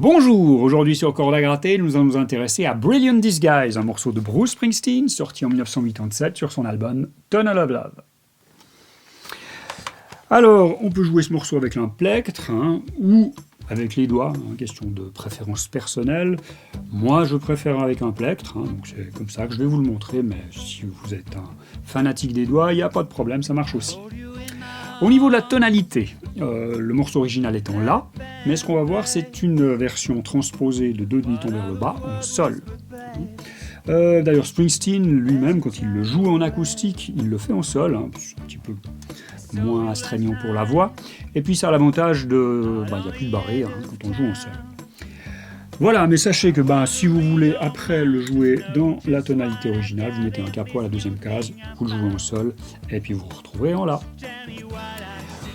Bonjour, aujourd'hui sur Cordes à gratter, nous allons nous intéresser à Brilliant Disguise, un morceau de Bruce Springsteen sorti en 1987 sur son album Tunnel of Love. Alors, on peut jouer ce morceau avec un plectre ou avec les doigts, question de préférence personnelle. Moi, je préfère avec un plectre, donc c'est comme ça que je vais vous le montrer, mais si vous êtes un fanatique des doigts, il n'y a pas de problème, ça marche aussi. Au niveau de la tonalité, le morceau original est en La, mais ce qu'on va voir, c'est une version transposée de 2 demi-tons vers le bas en Sol. D'ailleurs, Springsteen lui-même, quand il le joue en acoustique, il le fait en Sol, c'est un petit peu moins astreignant pour la voix, et puis ça a l'avantage de... il n'y a plus de barré quand on joue en Sol. Voilà, mais sachez que si vous voulez après le jouer dans la tonalité originale, vous mettez un capot à la deuxième case, vous le jouez en Sol, et puis vous vous retrouverez en La.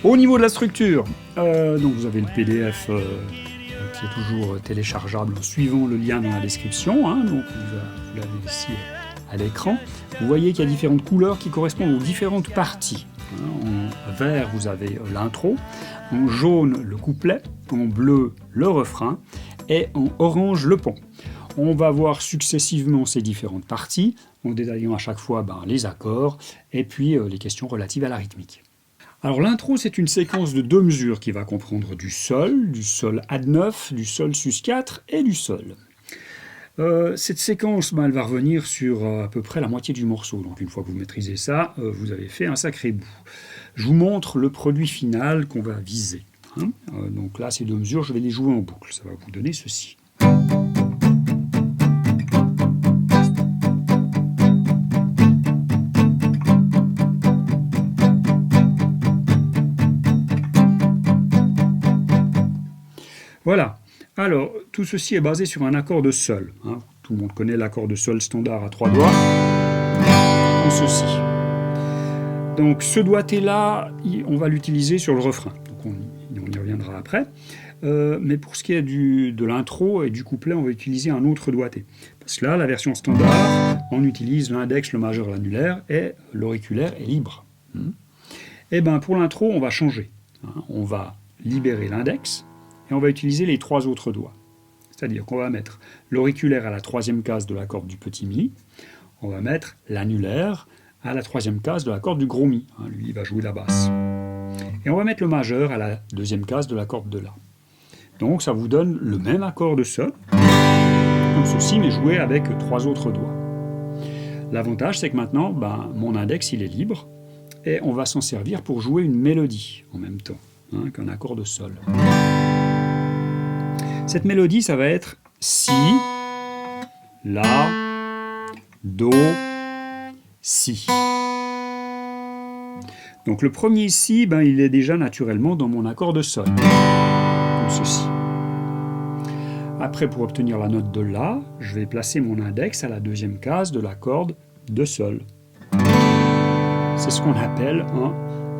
Au niveau de la structure, donc vous avez le PDF qui est toujours téléchargeable en suivant le lien dans la description, donc vous l'avez ici à l'écran. Vous voyez qu'il y a différentes couleurs qui correspondent aux différentes parties. En vert, vous avez l'intro, en jaune, le couplet, en bleu, le refrain, et en orange, le pont. On va voir successivement ces différentes parties, en détaillant à chaque fois les accords, et puis les questions relatives à la rythmique. Alors l'intro, c'est une séquence de 2 mesures qui va comprendre du Sol Add 9, du Sol sus4 et du Sol. Cette séquence, elle va revenir sur à peu près la moitié du morceau. Donc une fois que vous maîtrisez ça, vous avez fait un sacré bout. Je vous montre le produit final qu'on va viser. Donc là, ces 2 mesures, je vais les jouer en boucle. Ça va vous donner ceci. Voilà. Alors, tout ceci est basé sur un accord de Sol. Tout le monde connaît l'accord de Sol standard à 3 doigts. Comme ceci. Donc, ce doigté-là, on va l'utiliser sur le refrain. Donc, on y reviendra après. Mais pour ce qui est de l'intro et du couplet, on va utiliser un autre doigté. Parce que là, la version standard, on utilise l'index, le majeur, l'annulaire, et l'auriculaire est libre. Et pour l'intro, on va changer. On va libérer l'index, et on va utiliser les 3 autres doigts. C'est-à-dire qu'on va mettre l'auriculaire à la 3e case de la corde du petit mi, on va mettre l'annulaire à la 3e case de la corde du gros mi, lui il va jouer la basse. Et on va mettre le majeur à la 2e case de la corde de La. Donc ça vous donne le même accord de Sol, comme ceci, mais joué avec 3 autres doigts. L'avantage, c'est que maintenant, mon index il est libre, et on va s'en servir pour jouer une mélodie en même temps, qu'un accord de Sol. Cette mélodie, ça va être Si, La, Do, Si. Donc le premier Si, il est déjà naturellement dans mon accord de Sol, comme ceci. Après, pour obtenir la note de La, je vais placer mon index à la 2e case de la corde de Sol. C'est ce qu'on appelle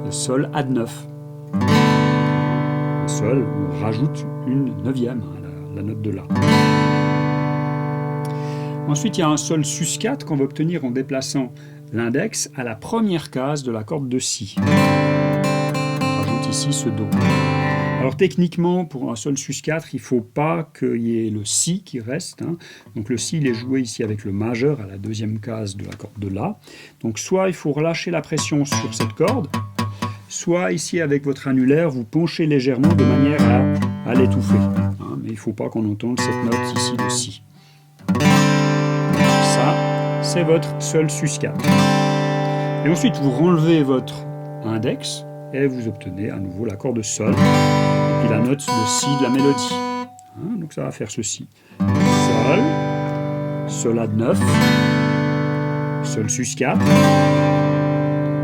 le Sol Add 9. Le Sol, on rajoute une 9e, la note de La. Ensuite, il y a un Sol sus4 qu'on va obtenir en déplaçant l'index à la 1re case de la corde de Si. On rajoute ici ce Do. Alors techniquement, pour un Sol sus4, il ne faut pas qu'il y ait le Si qui reste. Donc le Si, il est joué ici avec le majeur à la 2e case de la corde de La. Donc soit il faut relâcher la pression sur cette corde, soit ici avec votre annulaire, vous penchez légèrement de manière à l'étouffer. Mais il ne faut pas qu'on entende cette note ici de Si. Ça, c'est votre Sol sus4. Et ensuite, vous renlevez votre index et vous obtenez à nouveau l'accord de Sol et puis la note de Si de la mélodie. Donc ça va faire ceci. Sol, Sol Add 9, Sol sus4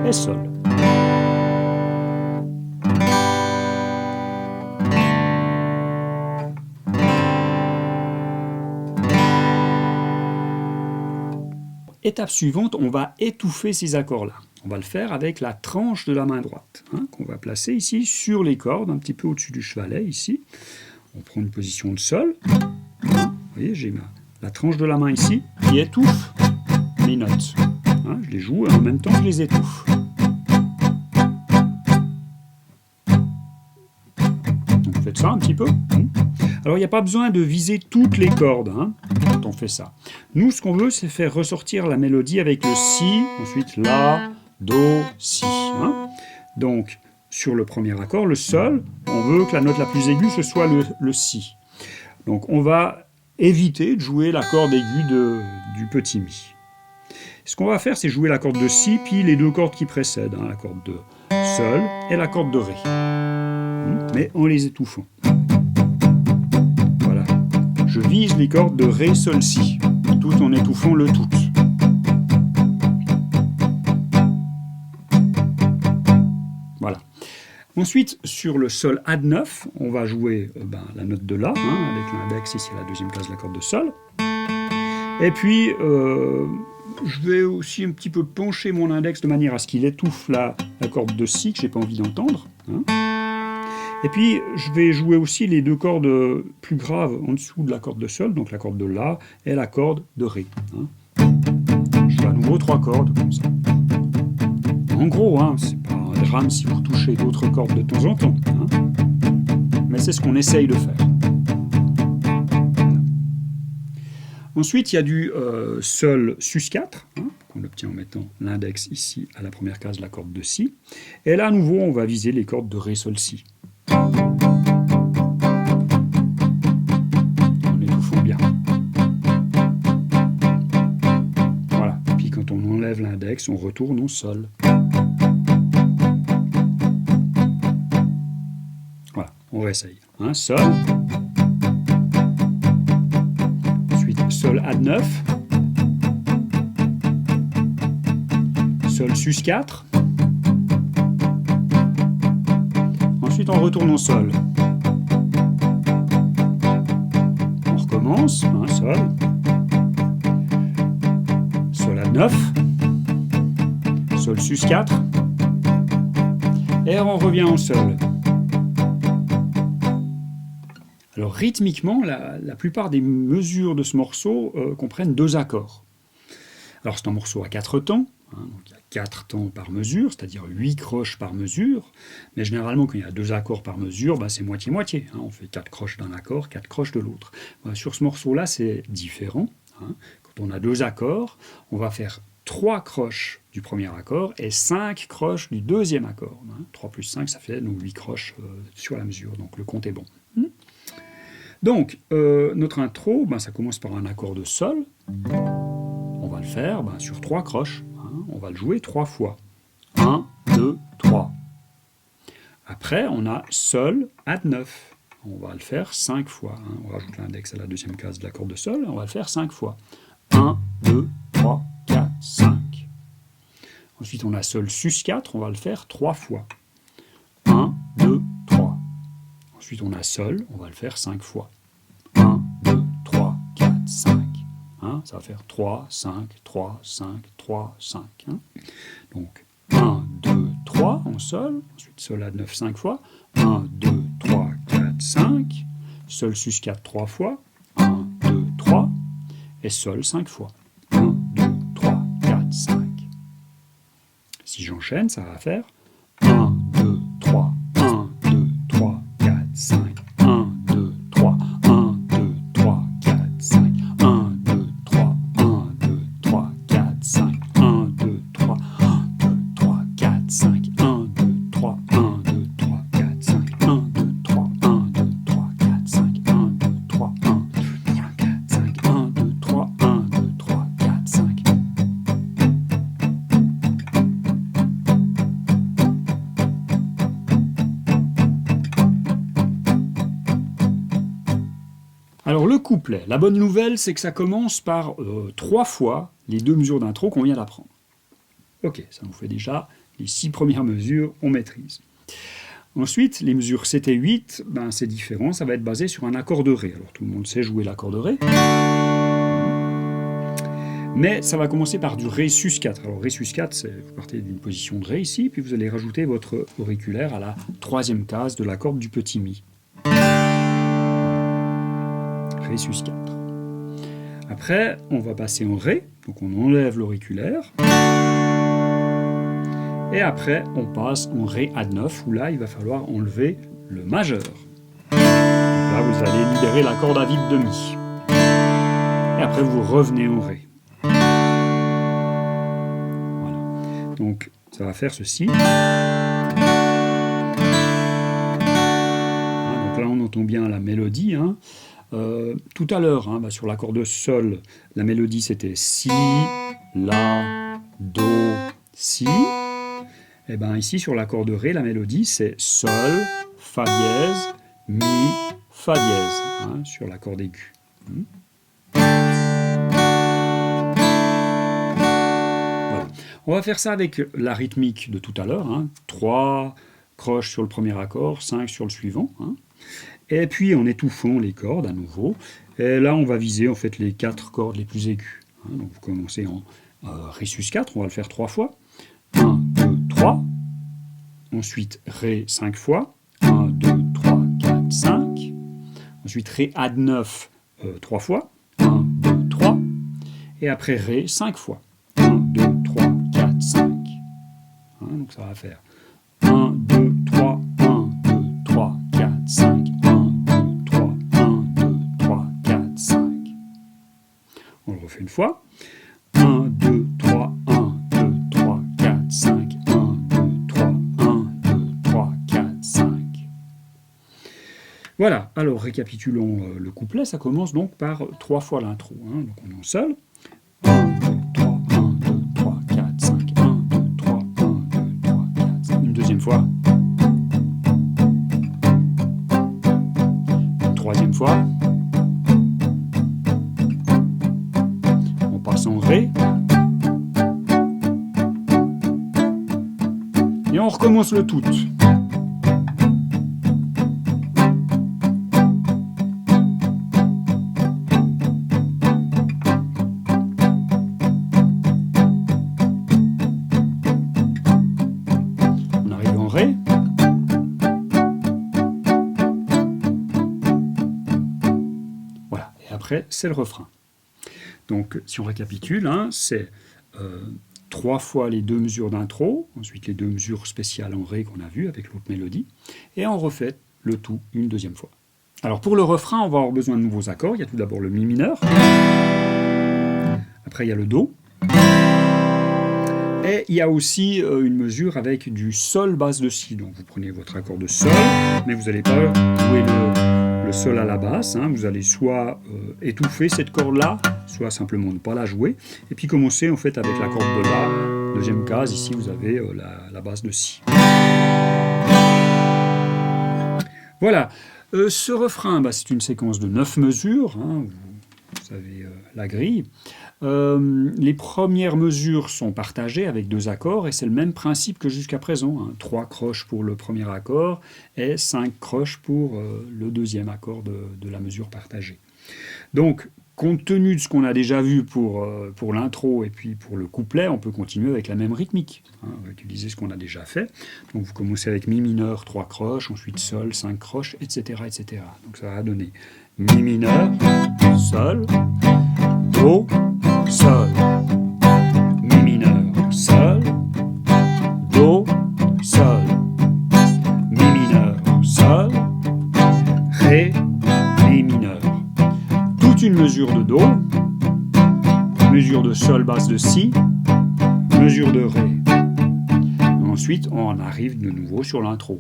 et Sol. Étape suivante, on va étouffer ces accords-là. On va le faire avec la tranche de la main droite, qu'on va placer ici sur les cordes, un petit peu au-dessus du chevalet, ici. On prend une position de Sol. Vous voyez, j'ai la tranche de la main ici qui étouffe mes notes. Je les joue et en même temps je les étouffe. Donc faites ça un petit peu. Alors, il n'y a pas besoin de viser toutes les cordes hein, quand on fait ça. Nous, ce qu'on veut, c'est faire ressortir la mélodie avec le si, ensuite la, do, si. Hein. Donc, sur le premier accord, le sol, on veut que la note la plus aiguë, ce soit le si. Donc, on va éviter de jouer la corde aiguë du petit mi. Ce qu'on va faire, c'est jouer la corde de si, puis les deux cordes qui précèdent, hein, la corde de sol et la corde de ré. Mais en les étouffant. Voilà. Je vise les cordes de ré, sol, si, tout en étouffant le tout. Voilà. Ensuite, sur le sol Ad 9, on va jouer la note de La, hein, avec l'index ici à la deuxième case de la corde de Sol. Et puis, je vais aussi un petit peu pencher mon index de manière à ce qu'il étouffe la corde de Si, que je n'ai pas envie d'entendre. Hein. Et puis, je vais jouer aussi les deux cordes plus graves en dessous de la corde de Sol, donc la corde de La et la corde de Ré. Hein. Je joue à nouveau 3 cordes, comme ça. En gros, hein, c'est pas un drame si vous touchez d'autres cordes de temps en temps. Hein. Mais c'est ce qu'on essaye de faire. Voilà. Ensuite, il y a du Sol sus4, hein, qu'on obtient en mettant l'index ici à la première case de la corde de Si. Et là, à nouveau, on va viser les cordes de Ré, Sol, Si. En étouffant bien. Voilà. Puis quand on enlève l'index, on retourne au Sol. Voilà, on réessaye. Hein, Sol. Ensuite, Sol Ad 9. Sol sus 4. Ensuite, on retourne au Sol. On recommence. Hein, Sol. Sol Ad 9. Sol sus 4. Et on revient au Sol. Alors rythmiquement, la plupart des mesures de ce morceau comprennent 2 accords. Alors c'est un morceau à 4 temps, hein, donc il y a 4 temps par mesure, c'est-à-dire 8 croches par mesure, mais généralement quand il y a 2 accords par mesure, c'est moitié-moitié, hein, on fait 4 croches d'un accord, 4 croches de l'autre. Sur ce morceau-là, c'est différent. Hein. Quand on a 2 accords, on va faire 3 croches du premier accord et 5 croches du deuxième accord. Hein. 3 plus 5, ça fait donc 8 croches sur la mesure, donc le compte est bon. Donc, notre intro, ça commence par un accord de Sol. On va le faire sur 3 croches. Hein. On va le jouer 3 fois. 1, 2, 3. Après, on a Sol Ad 9. On va le faire 5 fois. Hein. On rajoute l'index à la deuxième case de l'accord de Sol. On va le faire 5 fois. 1, 2, 3, 4, 5. Ensuite, on a Sol sus 4. On va le faire 3 fois. 1, 2, 3. Ensuite, on a Sol, on va le faire 5 fois. 1, 2, 3, 4, 5. Hein, ça va faire 3, 5, 3, 5, 3, 5. Hein. Donc, 1, 2, 3 en Sol. Ensuite, Sol Ad 9 5 fois. 1, 2, 3, 4, 5. Sol sus 4 3 fois. 1, 2, 3. Et Sol 5 fois. 1, 2, 3, 4, 5. Si j'enchaîne, ça va faire 1, 2, 3, 1, 2, 3, 4, 5, 1, 2, 3, 1, 2, 3, 4, 5, 1, 2, 3, 1, 2, 3, 4, 5, 1, 2, 3, 1, 2, 3, 4, 5, 1, 2, 3, 1, 2, 3, 4, 5, 1, 2, 3, 1, 2, 3, 4, 5, 1, 2, 3, 1, 2, 3, 4, 5, 1, 2, 3, 1, 2, 3, 4, 5. Alors le couplet, la bonne nouvelle, c'est que ça commence par 3 fois les 2 mesures d'intro qu'on vient d'apprendre. Ok, ça nous fait déjà les 6 premières mesures, on maîtrise. Ensuite, les mesures 7 et 8, c'est différent, ça va être basé sur un accord de Ré. Alors tout le monde sait jouer l'accord de Ré. Mais ça va commencer par du Ré sus 4. Alors Ré sus 4, c'est vous partez d'une position de Ré ici, puis vous allez rajouter votre auriculaire à la 3e case de la corde du petit Mi. Ré sus 4. Après, on va passer en Ré, donc on enlève l'auriculaire. Et après, on passe en Ré Ad 9, où là, il va falloir enlever le majeur. Là, vous allez libérer la corde à vide de Mi. Et après, vous revenez au Ré. Voilà. Donc, ça va faire ceci. Donc là, on entend bien la mélodie. Hein. Tout à l'heure, hein, sur l'accord de Sol, la mélodie c'était Si, La, Do, Si. Et bien ici, sur l'accord de Ré, la mélodie c'est Sol, Fa dièse, Mi, Fa dièse, hein, sur l'accord aigu. Voilà. On va faire ça avec la rythmique de tout à l'heure. Hein. 3 croches sur le premier accord, 5 sur le suivant. Hein. Et puis en étouffant les cordes à nouveau. Et là, on va viser en fait les 4 cordes les plus aiguës. Hein. Donc vous commencez en Ré sus 4, on va le faire 3 fois. 1, 2, 3. Ensuite, Ré 5 fois. 1, 2, 3, 4, 5. Ensuite, Ré add 9 3 fois. 1, 2, 3. Et après, Ré 5 fois. 1, 2, 3, 4, 5. Hein, donc ça va faire 1, 2, 3, 1, 2, 3, 4, 5. 1, 2, 3, 1, 2, 3, 4, 5. On le refait une fois. 1, 2, 3, 1, 2, 3, 4, 5. 1, 2, 3, 1, 2, 3, 4, 5. Voilà, alors récapitulons le couplet. Ça commence donc par 3 fois l'intro. Hein. Donc on est en Sol. 1, 2, 3, 1, 2, 3, 4, 5. 1, 2, 3, 1, 2, 3, 4, 5. Une deuxième fois. Une troisième fois. On passe en Ré. Et on recommence le tout. On arrive en Ré. Voilà, et après, c'est le refrain. Donc, si on récapitule, hein, c'est 3 fois les 2 mesures d'intro, ensuite les 2 mesures spéciales en Ré qu'on a vues avec l'autre mélodie, et on refait le tout une deuxième fois. Alors pour le refrain, on va avoir besoin de nouveaux accords. Il y a tout d'abord le Mi mineur, après il y a le Do, et il y a aussi une mesure avec du Sol basse de Si. Donc vous prenez votre accord de Sol, mais vous n'allez pas jouer le Sol à la basse, hein. Vous allez soit étouffer cette corde-là, soit simplement ne pas la jouer, et puis commencer en fait avec la corde de La, deuxième case, ici vous avez la basse de Si. Voilà, ce refrain, c'est une séquence de 9 mesures, hein. Vous savez la grille. Les premières mesures sont partagées avec 2 accords, et c'est le même principe que jusqu'à présent, hein. 3 croches pour le premier accord, et 5 croches pour le deuxième accord de la mesure partagée. Donc, compte tenu de ce qu'on a déjà vu pour l'intro et puis pour le couplet, on peut continuer avec la même rythmique. Hein, on va utiliser ce qu'on a déjà fait. Donc vous commencez avec Mi mineur, 3 croches, ensuite Sol, 5 croches, etc., etc. Donc ça va donner Mi mineur, Sol, Do, Sol, Mi mineur, Sol, Do, Sol, Mi mineur, Sol, Ré, Mi mineur. Toute une mesure de Do, mesure de Sol basse de Si, mesure de Ré. Ensuite, on arrive de nouveau sur l'intro.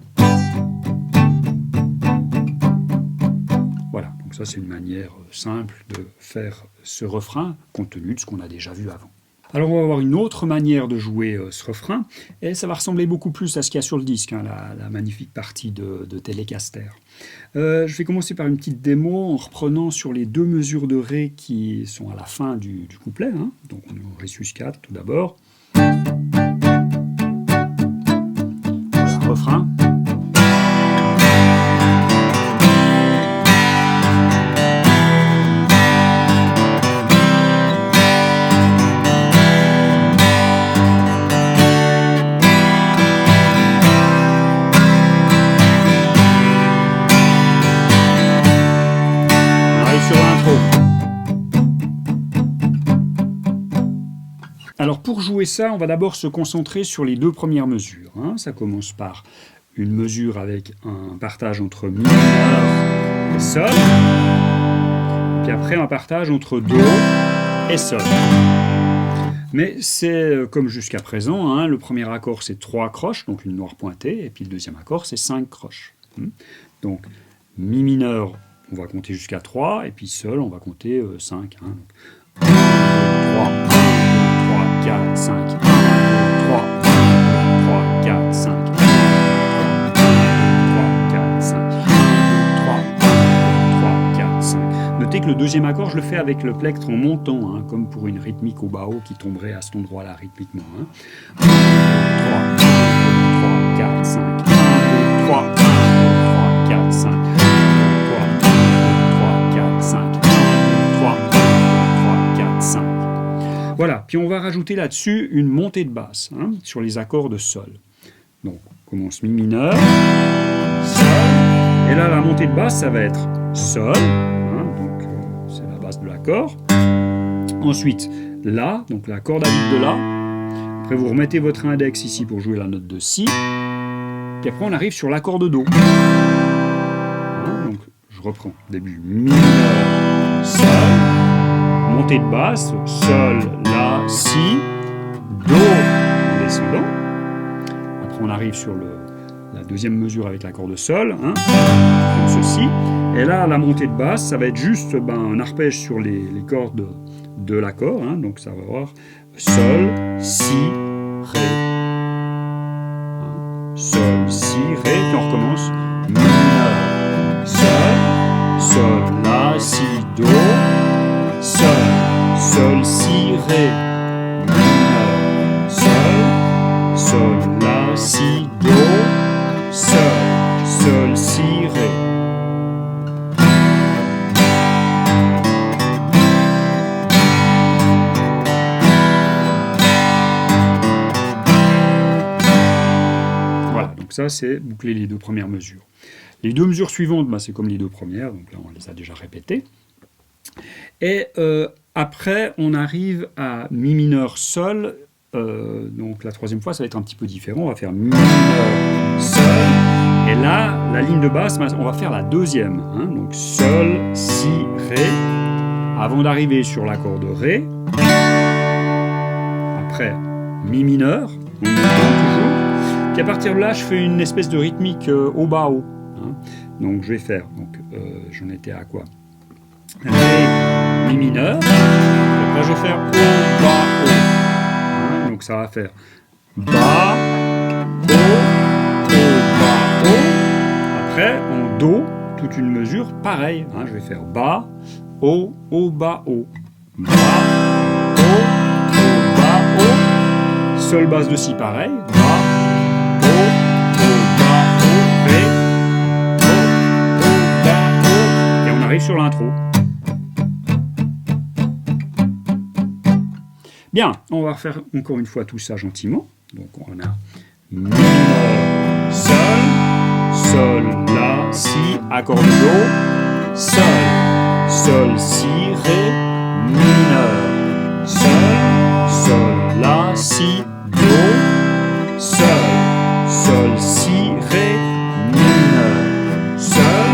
Voilà, donc ça c'est une manière simple de faire ce refrain, compte tenu de ce qu'on a déjà vu avant. Alors on va avoir une autre manière de jouer ce refrain, et ça va ressembler beaucoup plus à ce qu'il y a sur le disque, hein, la magnifique partie de Telecaster. Je vais commencer par une petite démo en reprenant sur les 2 mesures de Ré qui sont à la fin du couplet. Hein. Donc on est en Ré sus 4 tout d'abord. Voilà, refrain. Alors pour jouer ça, on va d'abord se concentrer sur les 2 premières mesures. Hein. Ça commence par une mesure avec un partage entre Mi mineur et sol. Puis après un partage entre Do et sol. Mais c'est comme jusqu'à présent, hein, le premier accord c'est 3 croches, donc une noire pointée, et puis le deuxième accord c'est 5 croches. Donc Mi mineur, on va compter jusqu'à 3, et puis Sol, on va compter 5. Hein. Donc, 1, 2, 3, 1, 2, 3, 4, 5, 1, 2, 3, 1, 2, 3, 4, 5, 1, 2, 3, 4, 5, 1, 2, 3, 4, 5. Notez que le deuxième accord, je le fais avec le plectre en montant, hein, comme pour une rythmique au bas-haut qui tomberait à cet endroit-là rythmiquement. Hein. 1, 2, 3, 4, 5, 1, 2, 3, 1, 2, 3, 4, 5, 1, 2, 3, 4, 5, 1, 2, 3, 4, 5. Voilà, puis on va rajouter là-dessus une montée de basse, hein, sur les accords de Sol. Donc, on commence Mi mineur, Sol, et là la montée de basse, ça va être Sol, hein, donc c'est la base de l'accord. Ensuite, La, donc la corde à vide de La. Après, vous remettez votre index ici pour jouer la note de Si. Puis après, on arrive sur l'accord de Do. Hein, donc, je reprends. Début Mi mineur, Sol, montée de basse, Sol, La, Si, Do en descendant. Après, on arrive sur la deuxième mesure avec l'accord de Sol, hein, comme ceci. Et là, la montée de basse, ça va être juste un arpège sur les cordes de l'accord. Hein, donc, ça va avoir Sol, Si, Ré. Hein, Sol, Si, Ré. Puis on recommence. Mi mineur, Sol, Sol, La, Si, Do. Sol, Sol, Si, Ré. Mi mineur, Sol, Sol, La, Si, Do. Sol, Sol, Si, Ré. Voilà, donc ça c'est boucler les deux premières mesures. Les deux mesures suivantes, c'est comme les deux premières, donc là on les a déjà répétées. Et après, on arrive à Mi mineur, Sol. Donc la troisième fois, ça va être un petit peu différent. On va faire Mi mineur, Sol. Et là, la ligne de basse, on va faire la deuxième. Hein, donc Sol, Si, Ré. Avant d'arriver sur l'accord de Ré. Après, Mi mineur. On entend toujours. Puis à partir de là, je fais une espèce de rythmique au bas haut. Hein. Donc je vais faire. Donc j'en étais à quoi? Ré, Mi mineur. Après, je vais faire O, Bas, O. Hein, donc, ça va faire Bas, O, Bas, O. Après, en Do, toute une mesure, pareil. Hein, je vais faire Bas, O, Bas, O. Bas, O, Bas, O. Sol, basse de Si, pareil. Bas, O, Bas, O, Ré, O, Bas, O. Et on arrive sur l'intro. Bien, on va refaire encore une fois tout ça gentiment. Donc on a Mi mineur, Sol, Sol, La, Si, accord de Do, Sol, Sol, Si, Ré, Mi mineur, Sol, Sol, La, Si, Do, Sol, Sol, Si, Ré, Mi mineur, Sol,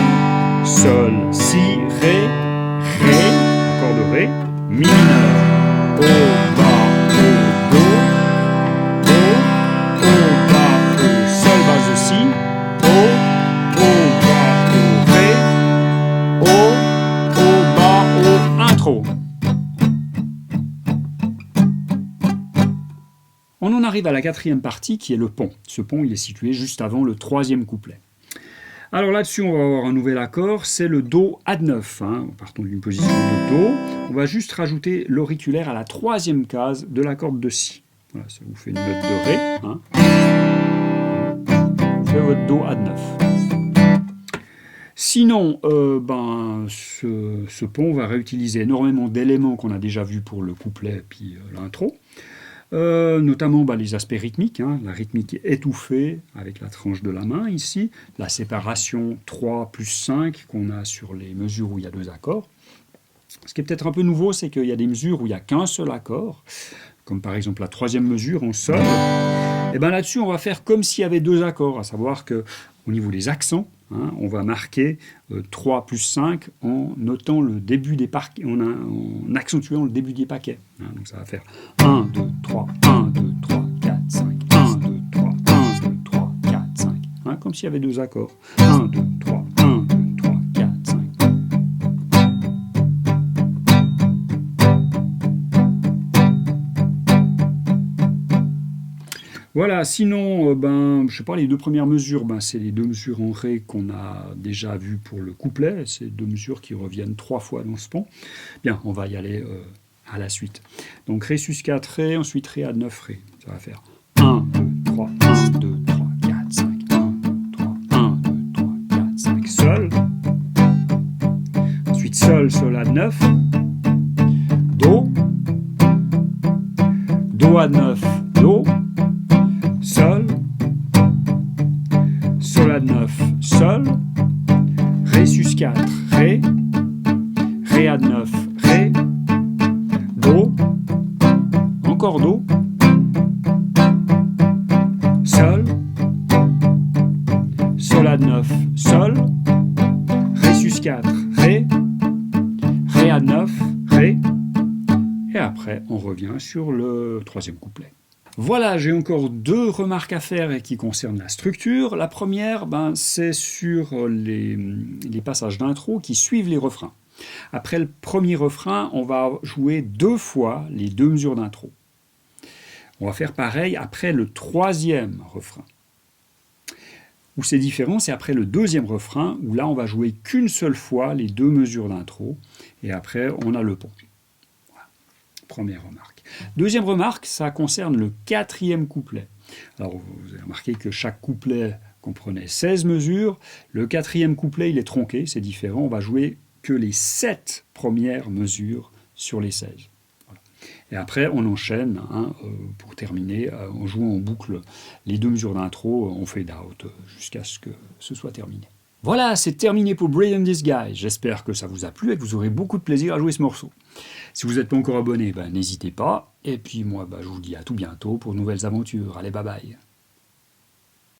Sol, Si, Ré, Ré, accord de Ré, Mi mineur, O, Bas, O, Do, O, Bas, O, Sol, basse de Si, O, Bas, O, Ré, O, Bas, O, intro. On en arrive à la quatrième partie qui est le pont. Ce pont, il est situé juste avant le troisième couplet. Alors là-dessus, on va avoir un nouvel accord, c'est le Do Add 9. Hein. Partons d'une position de Do. On va juste rajouter l'auriculaire à la troisième case de la corde de Si. Voilà, ça vous fait une note de Ré. Hein. Vous faites votre Do Add 9. Sinon, ce pont va réutiliser énormément d'éléments qu'on a déjà vus pour le couplet puis l'intro. Notamment les aspects rythmiques, hein, la rythmique étouffée avec la tranche de la main ici, la séparation 3 plus 5 qu'on a sur les mesures où il y a deux accords. Ce qui est peut-être un peu nouveau, c'est qu'il y a des mesures où il n'y a qu'un seul accord, comme par exemple la troisième mesure en Sol. Et bien là-dessus, on va faire comme s'il y avait deux accords, à savoir qu'au niveau des accents, hein, on va marquer 3 plus 5 en notant le début des paquets, en accentuant le début des paquets. Hein, donc ça va faire 1, 2, 3, 1, 2, 3, 4, 5, 1, 2, 3, 1, 2, 3, 4, 5. Hein, comme s'il y avait deux accords. 1, 2, 3, 1, 2, 3, 4, 5. Voilà, sinon, je sais pas, les deux premières mesures, c'est les deux mesures en Ré qu'on a déjà vues pour le couplet. C'est deux mesures qui reviennent 3 fois dans ce pont. Bien, on va y aller à la suite. Donc Ré sus 4 Ré, ensuite Ré à 9 Ré. Ça va faire 1, 2, 3, 1, 2, 3, 4, 5, 1, 2, 3, 1, 2, 3, 4, 5, Sol. Ensuite Sol, Sol à 9. Do. Do à 9, Do. Sol, Sol à 9, Sol, Ré sus 4, Ré, Ré à 9, Ré, Do, encore Do, Sol, Sol à 9, Sol, Ré sus 4, Ré, Ré à 9, Ré, et après on revient sur le troisième couplet. Voilà, j'ai encore deux remarques à faire et qui concernent la structure. La première, c'est sur les passages d'intro qui suivent les refrains. Après le premier refrain, on va jouer 2 fois les 2 mesures d'intro. On va faire pareil après le troisième refrain. Où c'est différent, c'est après le deuxième refrain, où là on va jouer qu'une seule fois les 2 mesures d'intro, et après on a le pont. Voilà. Première remarque. Deuxième remarque, ça concerne le 4e couplet. Alors vous avez remarqué que chaque couplet comprenait 16 mesures. Le 4e couplet, il est tronqué, c'est différent. On va jouer que les 7 premières mesures sur les 16. Voilà. Et après, on enchaîne pour terminer en jouant en boucle les 2 mesures d'intro. On fade out jusqu'à ce que ce soit terminé. Voilà, c'est terminé pour Brave in Disguise. J'espère que ça vous a plu et que vous aurez beaucoup de plaisir à jouer ce morceau. Si vous n'êtes pas encore abonné, n'hésitez pas. Et puis moi, je vous dis à tout bientôt pour de nouvelles aventures. Allez, bye bye.